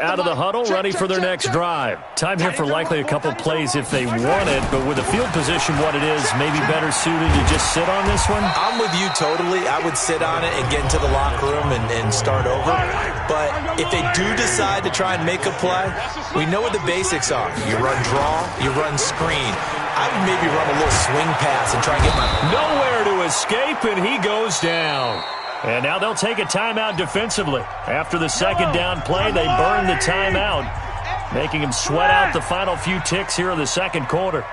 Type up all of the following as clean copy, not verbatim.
Out of the huddle, ready for their next drive. Time here for likely a couple plays if they want it, but with the field position what it is, maybe better suited to just sit on this one? I'm with you totally. I would sit on it and get into the locker room and start over. But if they do decide to try and make a play, we know what the basics are. You run draw, you run screen. I would maybe run a little swing pass and try and get my... Nowhere to escape, and he goes down. And now they'll take a timeout defensively. After the second down play, they burn the timeout, making him sweat out the final few ticks here in the second quarter.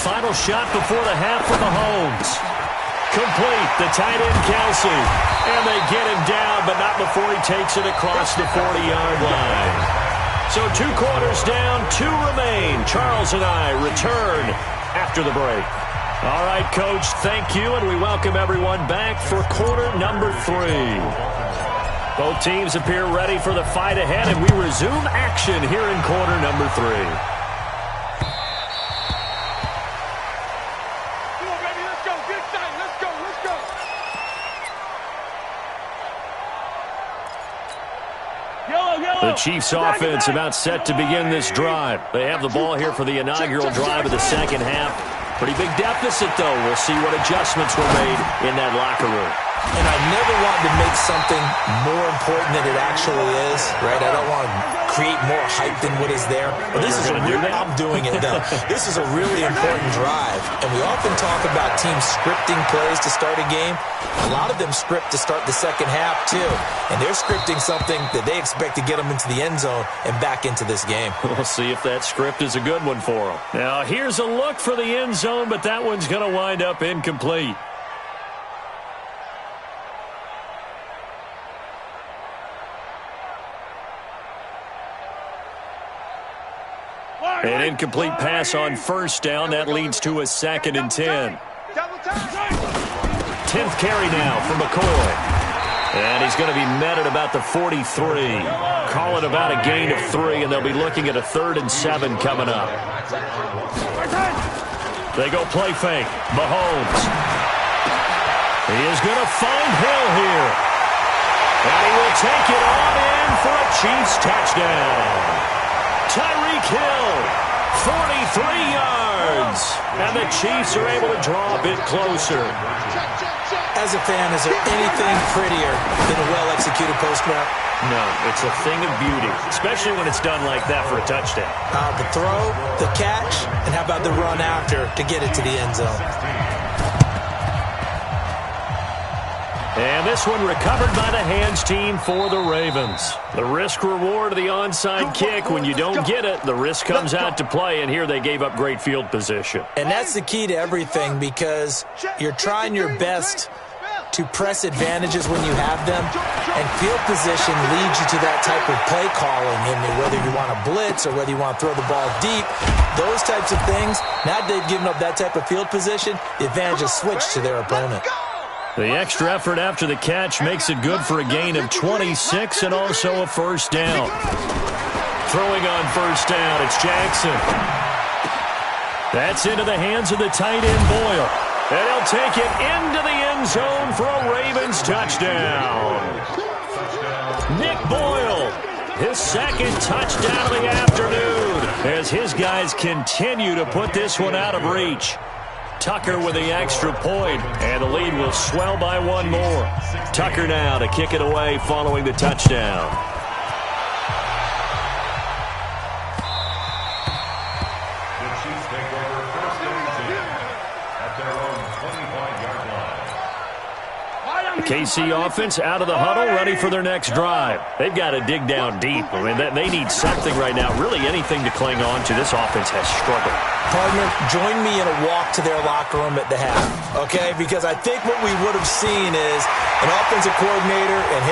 Final shot before the half for Mahomes. Complete, the tight end Kelsey. And they get him down, but not before he takes it across the 40-yard line. So 2 quarters down, 2 remain. Charles and I return after the break. All right, Coach, thank you, and we welcome everyone back for quarter number 3. Both teams appear ready for the fight ahead, and we resume action here in quarter number 3. Come on, baby, let's go. Get excited. Let's go. Let's go. The Chiefs offense about set to begin this drive. They have the ball here for the inaugural drive of the second half. Pretty big deficit, though. We'll see what adjustments were made in that locker room. And I never want to make something more important than it actually is, right? I don't want to create more hype than what is there. But this is I'm doing it, though. This is a really important drive. And we often talk about teams scripting plays to start a game. A lot of them script to start the second half, too. And they're scripting something that they expect to get them into the end zone and back into this game. We'll see if that script is a good one for them. Now, here's a look for the end zone, but that one's going to wind up incomplete. An incomplete pass on first down. That leads to a 2nd and 10. 10th carry now for McCoy. And he's going to be met at about the 43. Call it about a gain of 3, and they'll be looking at a 3rd and 7 coming up. They go play fake. Mahomes. He is going to find Hill here. And he will take it on in for a Chiefs touchdown. Tyreek Hill, 43 yards. And the Chiefs are able to draw a bit closer. As a fan, is there anything prettier than a well-executed post route? No, it's a thing of beauty, especially when it's done like that for a touchdown. The throw, the catch, and how about the run after to get it to the end zone? And this one recovered by the hands team for the Ravens. The risk-reward of the onside kick, when you don't get it, the risk comes out to play, and here they gave up great field position. And that's the key to everything, because you're trying your best to press advantages when you have them, and field position leads you to that type of play calling. And whether you want to blitz or whether you want to throw the ball deep, those types of things, now that they've given up that type of field position, the advantage is switched to their opponent. The extra effort after the catch makes it good for a gain of 26 and also a first down. Throwing on first down, it's Jackson. That's into the hands of the tight end Boyle. And he'll take it into the end zone for a Ravens touchdown. Nick Boyle, his 2nd touchdown of the afternoon, as his guys continue to put this one out of reach. Tucker with the extra point, and the lead will swell by 1 more. Tucker now to kick it away following the touchdown. The Chiefs take over 1st and 10 at their own 25-yard line. The KC offense out of the huddle, ready for their next drive. They've got to dig down deep. I mean, they need something right now, really anything to cling on to. This offense has struggled. Partner, join me in a walk to their locker room at the half, okay? Because I think what we would have seen is an offensive coordinator and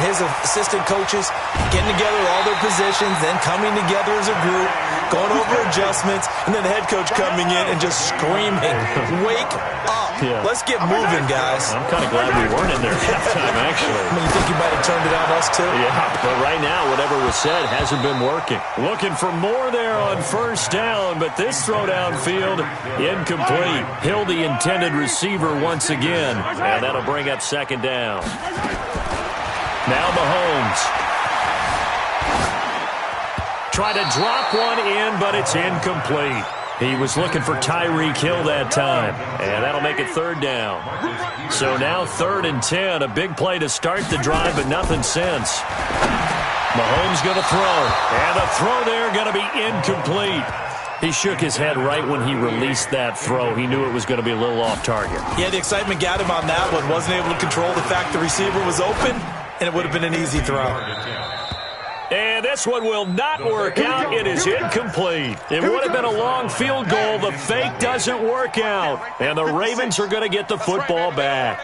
his assistant coaches getting together all their positions, then coming together as a group, going over adjustments, and then the head coach coming in and just screaming, "Wake up. Yeah. Let's get moving, guys." I'm kind of glad we weren't in there at halftime, actually. I mean, you think you might have turned it on us, too? Yeah, but right now, whatever was said hasn't been working. Looking for more there on first down, but this throw downfield, incomplete. Hill, the intended receiver once again, and that'll bring up 2nd down. Now Mahomes. Try to drop one in, but it's incomplete. He was looking for Tyreek Hill that time, and that'll make it third down. So now 3rd and 10, a big play to start the drive, but nothing since. Mahomes going to throw, and the throw there going to be incomplete. He shook his head right when he released that throw. He knew it was going to be a little off target. Yeah, the excitement got him on that one. Wasn't able to control the fact the receiver was open, and it would have been an easy throw. And this one will not work out. It is incomplete. It would have been a long field goal. The fake doesn't work out. And the Ravens are going to get the football back.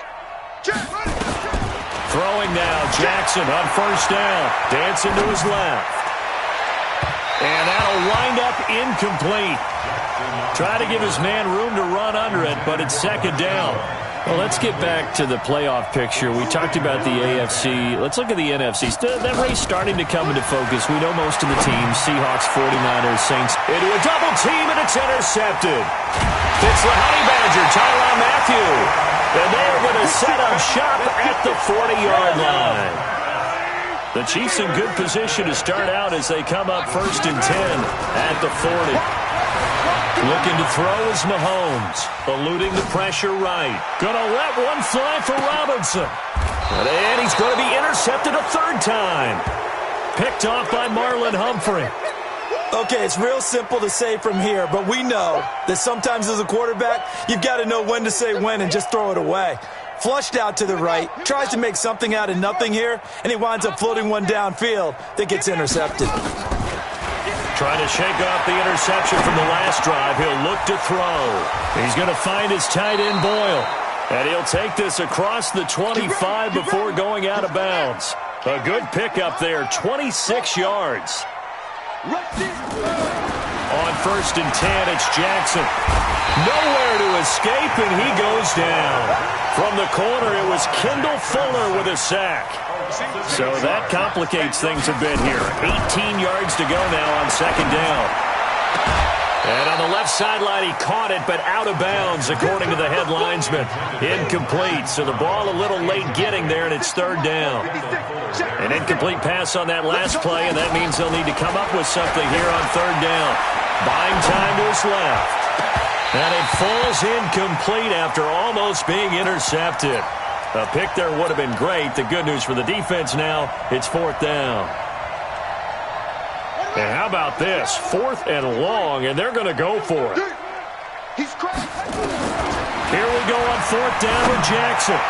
Throwing now, Jackson on 1st down. Dancing to his left. And that'll wind up incomplete. Try to give his man room to run under it, but it's 2nd down. Well, let's get back to the playoff picture. We talked about the AFC. Let's look at the NFC. That race starting to come into focus. We know most of the teams, Seahawks, 49ers, Saints. Into a double team, and it's intercepted. It's the Honey Badger, Tyrann Mathieu. And they're going to set up shop at the 40-yard line. The Chiefs in good position to start out as they come up 1st and 10 at the 40. Looking to throw is Mahomes. Eluding the pressure right. Gonna let one fly for Robinson. And he's going to be intercepted a 3rd time. Picked off by Marlon Humphrey. Okay, it's real simple to say from here, but we know that sometimes as a quarterback, you've got to know when to say when and just throw it away. Flushed out to the right, tries to make something out of nothing here, and he winds up floating one downfield that gets intercepted. Trying to shake off the interception from the last drive. He'll look to throw. He's going to find his tight end, Boyle. And he'll take this across the 25 before going out of bounds. A good pickup there, 26 yards. On 1st and 10, it's Jackson. Nowhere to escape, and he goes down. From the corner, it was Kendall Fuller with a sack. So that complicates things a bit here. 18 yards to go now on 2nd down. And on the left sideline, he caught it, but out of bounds, according to the head linesman. Incomplete, so the ball a little late getting there, and it's 3rd down. An incomplete pass on that last play, and that means they'll need to come up with something here on 3rd down. Buying time to his left. And it falls incomplete after almost being intercepted. A pick there would have been great. The good news for the defense now, it's 4th down. And how about this? 4th and long, and they're going to go for it. Here we go on 4th down with Jackson.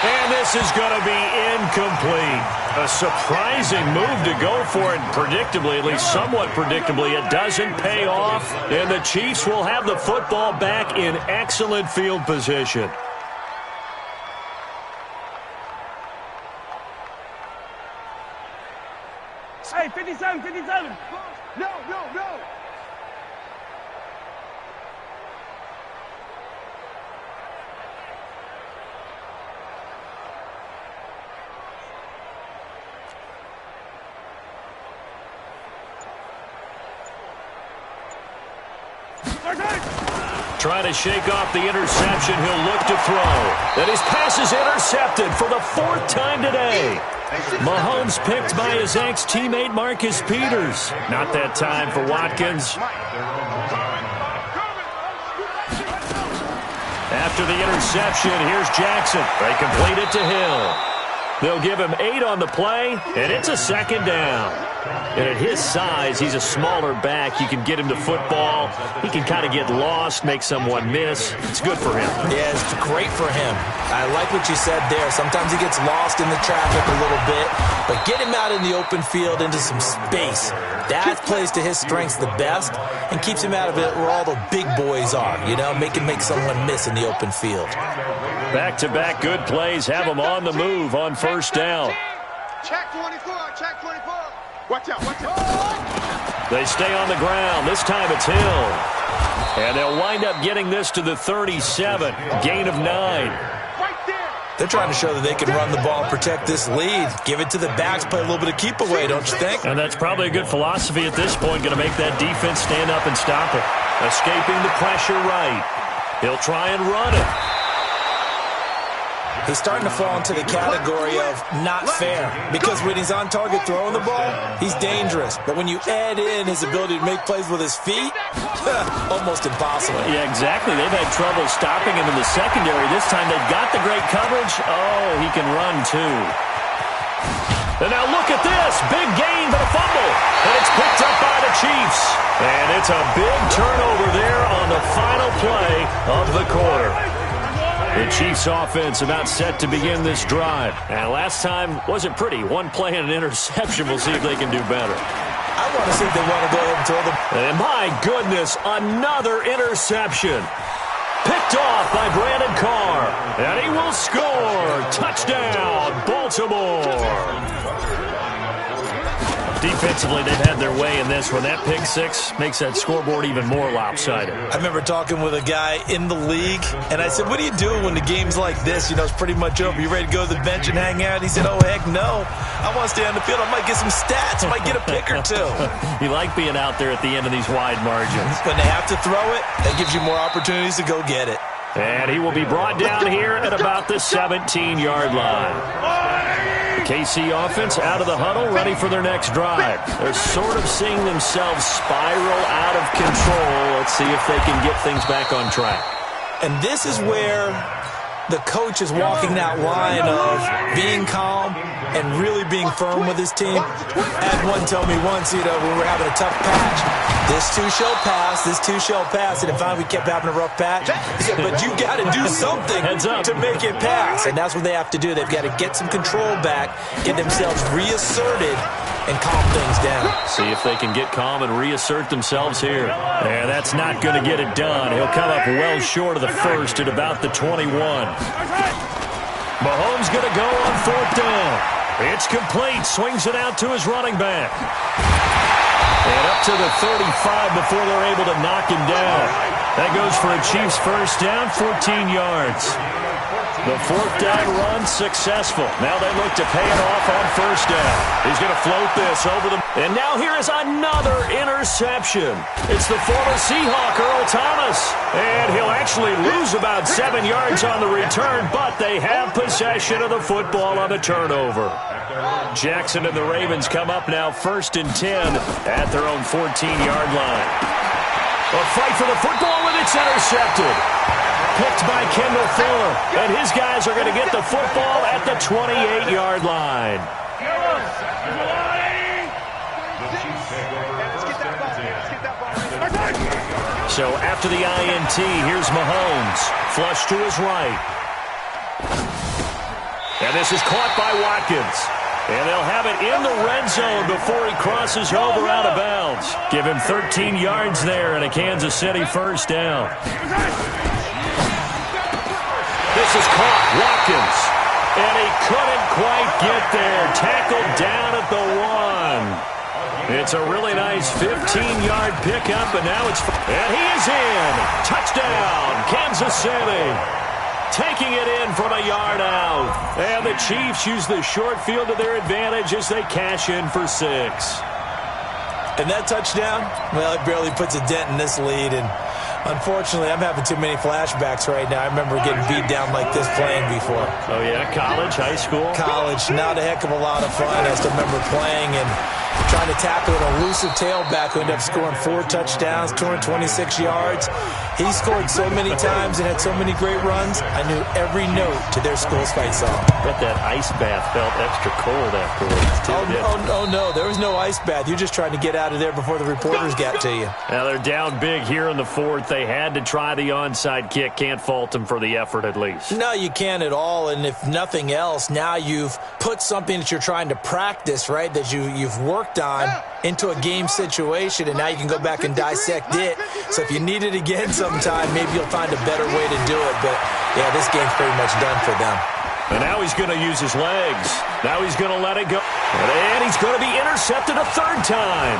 And this is going to be incomplete. A surprising move to go for it predictably, at least somewhat predictably. It doesn't pay off, and the Chiefs will have the football back in excellent field position. Hey, 57, 57. No. Trying to shake off the interception. He'll look to throw. And his pass is intercepted for the 4th time today. Mahomes picked by his ex-teammate Marcus Peters. Not that time for Watkins. After the interception, here's Jackson. They complete it to Hill. They'll give him 8 on the play, and it's a 2nd down. And at his size, he's a smaller back. You can get him to football. He can kind of get lost, make someone miss. It's good for him. Yeah, it's great for him. I like what you said there. Sometimes he gets lost in the traffic a little bit, but get him out in the open field into some space. That plays to his strengths the best and keeps him out of it where all the big boys are, you know, make someone miss in the open field. Back-to-back good plays have him on the move on 1st down. Check 24, check 24. Watch out. They stay on the ground. This time it's Hill. And they'll wind up getting this to the 37. Gain of 9. Right there. They're trying to show that they can run the ball and protect this lead. Give it to the backs, play a little bit of keep away, don't you think? And that's probably a good philosophy at this point. Going to make that defense stand up and stop it. Escaping the pressure right. He'll try and run it. he's starting to fall into the category of not fair. Because when he's on target throwing the ball, he's dangerous. But when you add in his ability to make plays with his feet, almost impossible. Yeah, exactly. They've had trouble stopping him in the secondary. This time they've got the great coverage. Oh, he can run too. And now look at this. Big gain, but a fumble. And it's picked up by the Chiefs. And it's a big turnover there on the final play of the quarter. The Chiefs offense about set to begin this drive. And last time wasn't pretty. One play and an interception. We'll see if they can do better. I want to see if they want to go ahead and throw them. And my goodness, another interception. Picked off by Brandon Carr. And he will score. Touchdown, Baltimore. Defensively, they've had their way in this one. That pick six makes that scoreboard even more lopsided. I remember talking with a guy in the league, and I said, what do you do when the game's like this? You know, it's pretty much over. You ready to go to the bench and hang out? He said, oh, heck no. I want to stay on the field. I might get some stats. I might get a pick or two. You like being out there at the end of these wide margins. When they have to throw it, that gives you more opportunities to go get it. And he will be brought down here at about the 17-yard line. KC offense out of the huddle, ready for their next drive. They're sort of seeing themselves spiral out of control. Let's see if they can get things back on track. And this is where the coach is walking that line of being calm and really being firm with his team. I had one tell me once, you know, when we were having a tough patch, this too shall pass, this too shall pass. And finally we kept having a rough patch. He said, but you got to do something to make it pass. And that's what they have to do. They've got to get some control back, get themselves reasserted, and calm things down. See if they can get calm and reassert themselves here. And that's not going to get it done. He'll come up well short of the first at about the 21. Mahomes going to go on fourth down. It's complete. Swings it out to his running back. And up to the 35 before they're able to knock him down. That goes for a Chiefs first down, 14 yards. The fourth down run successful. Now they look to pay it off on first down. He's going to float this over the... And now here is another interception. It's the former Seahawk, Earl Thomas. And he'll actually lose about 7 yards on the return, but they have possession of the football on the turnover. Jackson and the Ravens come up now first and 10 at their own 14-yard line. A fight for the football, and it's intercepted. Picked by Kendall Fuller, and his guys are going to get the football at the 28-yard line. So after the INT, here's Mahomes. Flush to his right. And this is caught by Watkins. And they'll have it in the red zone before he crosses over out of bounds. Give him 13 yards there and a Kansas City first down. This is caught. Watkins. And he couldn't quite get there. Tackled down at the 1. It's a really nice 15-yard pickup, and now it's... And he is in. Touchdown, Kansas City. Taking it in from a yard out. And the Chiefs use the short field to their advantage as they cash in for 6. And that touchdown, well, it barely puts a dent in this lead. And unfortunately, I'm having too many flashbacks right now. I remember getting beat down like this playing before. Oh, yeah? College, high school? College. Not a heck of a lot of fun. I still remember playing and trying to tackle an elusive tailback who ended up scoring 4 touchdowns, 226 yards. He scored so many times and had so many great runs, I knew every note to their school's fight song. Bet that ice bath felt extra cold afterwards, too. Oh, no, there was no ice bath. You're just trying to get out of there before the reporters got to you. Now they're down big here in the fourth. They had to try the onside kick. Can't fault them for the effort, at least. No, you can't at all. And if nothing else, now you've put something that you're trying to practice, right, that you've worked on into a game situation, and now you can go back and dissect it. So if you need it again sometime, maybe you'll find a better way to do it. But, yeah, this game's pretty much done for them. And now he's going to use his legs. Now he's going to let it go. And he's going to be intercepted a third time.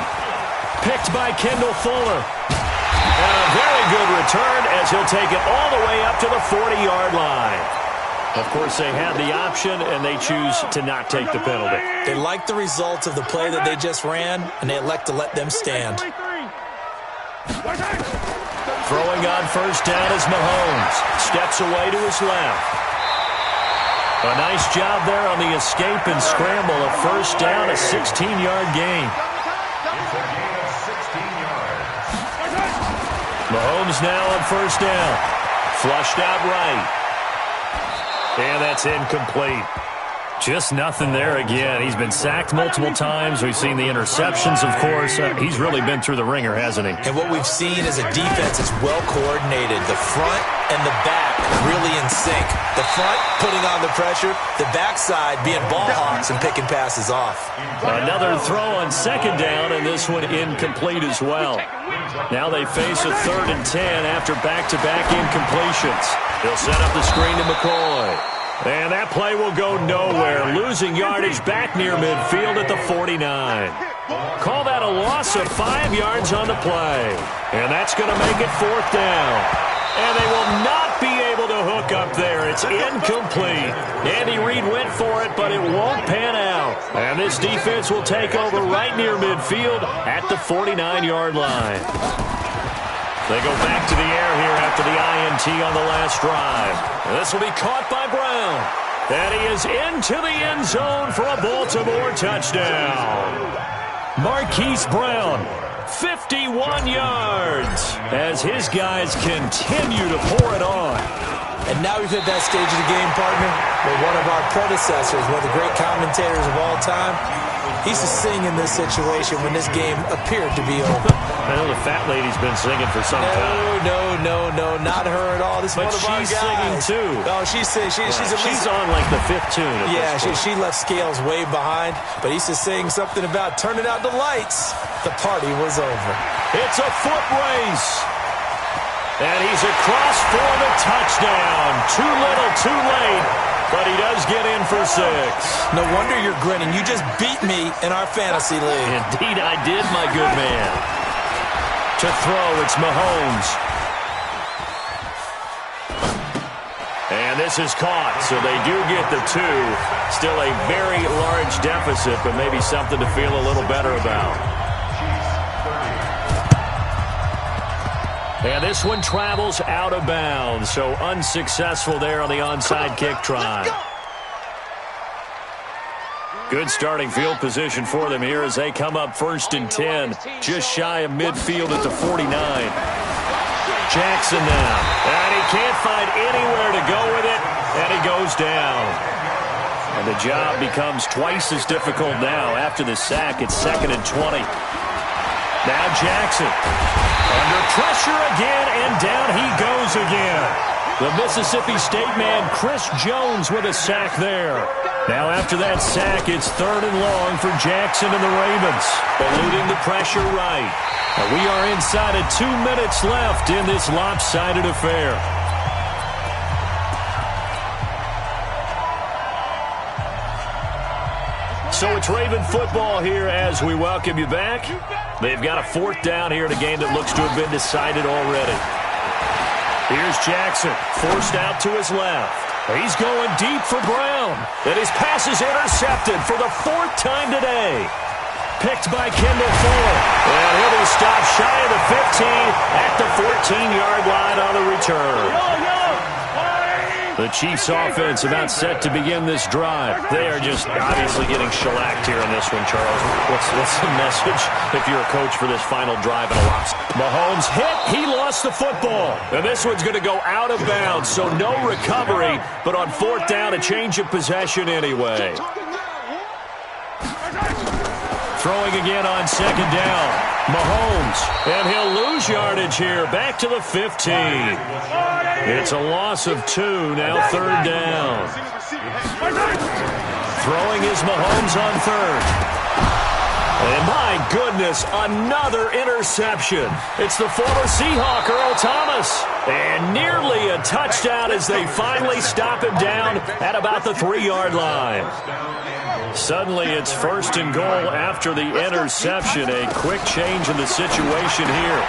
Picked by Kendall Fuller. And a very good return as he'll take it all the way up to the 40-yard line. Of course, they had the option, and they choose to not take the penalty. They like the results of the play that they just ran, and they elect to let them stand. Throwing on first down is Mahomes. Steps away to his left. A nice job there on the escape and scramble. A first down, a 16-yard gain. It's a gain of 16 yards. Mahomes now on first down. Flushed out right. And that's incomplete. Just nothing there again. He's been sacked multiple times. We've seen the interceptions, of course. He's really been through the ringer, hasn't he? And what we've seen is a defense that's well coordinated. The front and the back really in sync. The front putting on the pressure, the backside being ball hawks and picking passes off. Another throw on second down, and this one incomplete as well. Now they face a 3rd and 10 after back-to-back incompletions. He'll set up the screen to McCoy. And that play will go nowhere, losing yardage back near midfield at the 49. Call that a loss of 5 yards on the play. And that's going to make it 4th down. And they will not be able to hook up there. It's incomplete. Andy Reid went for it, but it won't pan out. And this defense will take over right near midfield at the 49-yard line. They go back to the air here after the INT on the last drive. And this will be caught by Brown. And he is into the end zone for a Baltimore touchdown. Marquise Brown, 51 yards, as his guys continue to pour it on. And now we've hit that stage of the game, partner, where one of our predecessors, one of the great commentators of all time, he used to sing in this situation when this game appeared to be over. I know the fat lady's been singing for some time. No, not her at all. This is one of our guys. But she's singing too. Oh, she's on like the 5th tune. Yeah, she left Scales way behind, but he used to sing something about turning out the lights. The party was over. It's a foot race. And he's across for the touchdown. Too little, too late. But he does get in for 6. No wonder you're grinning. You just beat me in our fantasy league. Indeed I did, my good man. To throw, it's Mahomes. And this is caught, so they do get the 2. Still a very large deficit, but maybe something to feel a little better about. And this one travels out of bounds, so unsuccessful there on the onside kick try. Good starting field position for them here as they come up 1st and 10, just shy of midfield at the 49. Jackson now, and he can't find anywhere to go with it, and he goes down. And the job becomes twice as difficult now after the sack. It's 2nd and 20. Now Jackson, under pressure again, and down he goes again. The Mississippi State man, Chris Jones, with a sack there. Now after that sack, it's 3rd and long for Jackson and the Ravens, eluding the pressure right. And we are inside of 2 minutes left in this lopsided affair. So it's Raven football here as we welcome you back. They've got a 4th down here in a game that looks to have been decided already. Here's Jackson, forced out to his left. He's going deep for Brown. And his pass is intercepted for the 4th time today. Picked by Kendall Fuller. And he'll be stopped shy of the 15 at the 14-yard line on the return. The Chiefs offense about set to begin this drive. They are just obviously getting shellacked here in this one, Charles. What's the message if you're a coach for this final drive in a loss? Mahomes hit. He lost the football. And this one's going to go out of bounds, so no recovery. But on 4th down, a change of possession anyway. Throwing again on 2nd down. Mahomes, and he'll lose yardage here, back to the 15. It's a loss of 2, now 3rd down. Throwing is Mahomes on 3rd. And my goodness, another interception. It's the former Seahawk, Earl Thomas. And nearly a touchdown as they finally stop him down at about the 3-yard line. Suddenly, it's 1st and goal after the interception. A quick change in the situation here.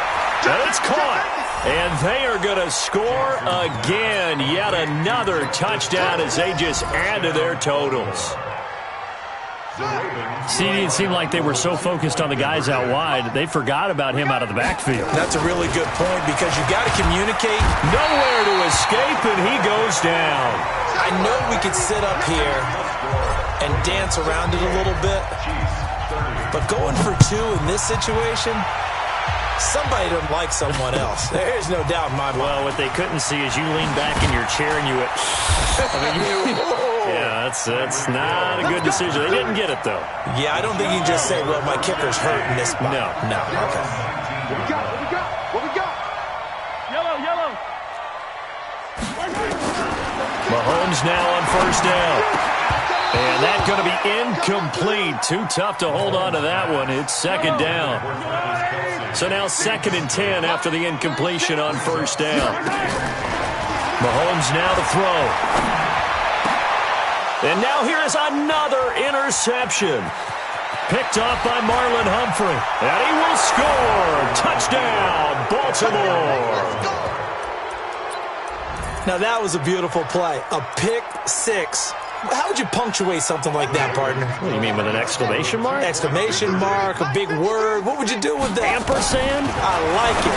And it's caught. And they are going to score again. Yet another touchdown as they just add to their totals. See, it seemed like they were so focused on the guys out wide, they forgot about him out of the backfield. That's a really good point because you got to communicate. Nowhere to escape, and he goes down. I know we could sit up here and dance around it a little bit, but going for 2 in this situation, somebody doesn't like someone else. There's no doubt in my mind. Well, what they couldn't see is you lean back in your chair and you went, yeah, that's not a good decision. They didn't get it, though. Yeah, I don't think you can just say, well, my kicker's hurt in this spot. No, okay. What we got? What we got? Yellow. Mahomes now on first down. And that's going to be incomplete. Too tough to hold on to that one. It's second down. So now 2nd and 10 after the incompletion on first down. Mahomes now to throw. And now here is another interception. Picked off by Marlon Humphrey. And he will score. Touchdown, Baltimore. Now that was a beautiful play. A pick 6. How would you punctuate something like that, partner? What do you mean, with an exclamation mark? Exclamation mark, a big word. What would you do with that? Ampersand? I like it.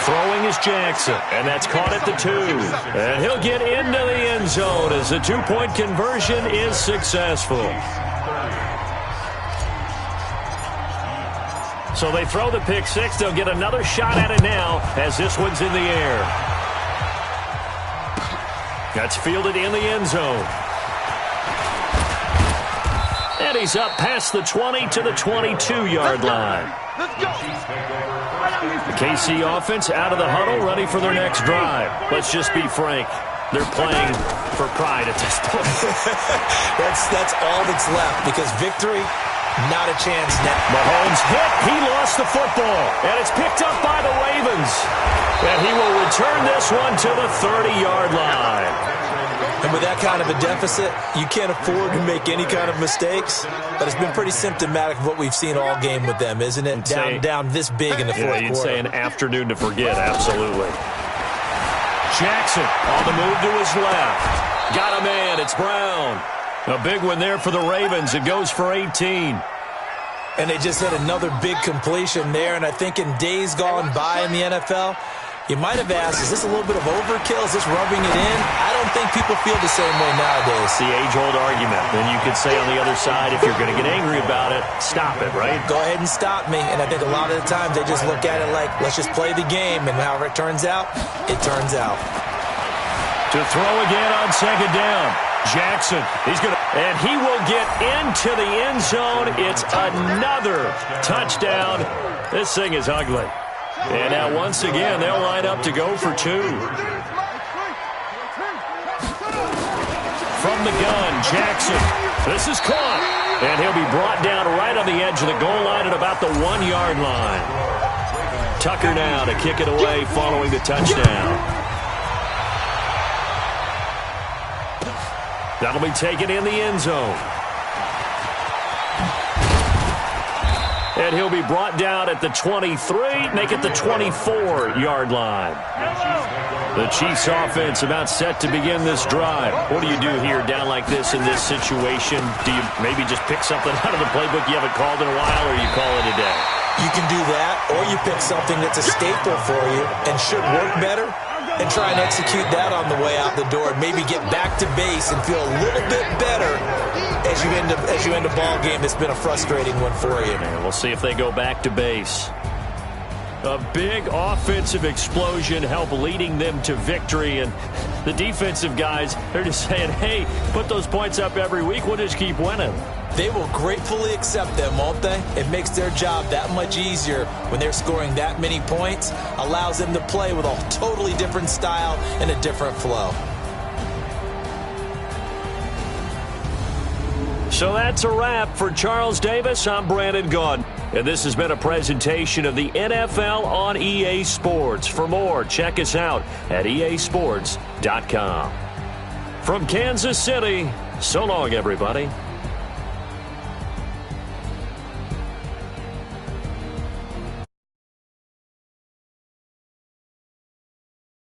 Throwing is Jackson, and that's caught at the 2. And he'll get into the end zone as the 2-point conversion is successful. So they throw the pick 6. They'll get another shot at it now as this one's in the air. That's fielded in the end zone. And he's up past the 20 to the 22-yard line. Let's go. The KC offense out of the huddle, ready for their next drive. Let's just be frank. They're playing for pride at this point. That's all that's left because victory, not a chance now. Mahomes hit. He lost the football. And it's picked up by the Ravens. And he will return this one to the 30-yard line. And with that kind of a deficit, you can't afford to make any kind of mistakes. But it's been pretty symptomatic of what we've seen all game with them, isn't it? Down this big in the fourth quarter. You'd say an afternoon to forget, absolutely. Jackson on the move to his left. Got a man. It's Brown. A big one there for the Ravens. It goes for 18. And they just had another big completion there. And I think in days gone by in the NFL, you might have asked, is this a little bit of overkill? Is this rubbing it in? I don't think people feel the same way nowadays. The age-old argument. Then you could say on the other side, if you're going to get angry about it, stop it, right? Go ahead and stop me. And I think a lot of the times they just look at it like, let's just play the game. And however it turns out, it turns out. To throw again on second down. Jackson, and he will get into the end zone. It's another touchdown. This thing is ugly. And now once again, they'll line up to go for 2. From the gun, Jackson. This is caught. And he'll be brought down right on the edge of the goal line at about the 1-yard line. Tucker now to kick it away following the touchdown. That'll be taken in the end zone. And he'll be brought down at the 23, make it the 24-yard line. The Chiefs offense about set to begin this drive. What do you do here down like this in this situation? Do you maybe just pick something out of the playbook you haven't called in a while, or you call it a day? You can do that, or you pick something that's a staple for you and should work better, and try and execute that on the way out the door and maybe get back to base and feel a little bit better as you end a ball game that's been a frustrating one for you. And we'll see if they go back to base. A big offensive explosion helped leading them to victory, and the defensive guys, they're just saying, hey, put those points up every week, we'll just keep winning. They will gratefully accept them, won't they? It makes their job that much easier when they're scoring that many points, allows them to play with a totally different style and a different flow. So that's a wrap for Charles Davis. I'm Brandon Gaudin, and this has been a presentation of the NFL on EA Sports. For more, check us out at easports.com. From Kansas City, so long, everybody.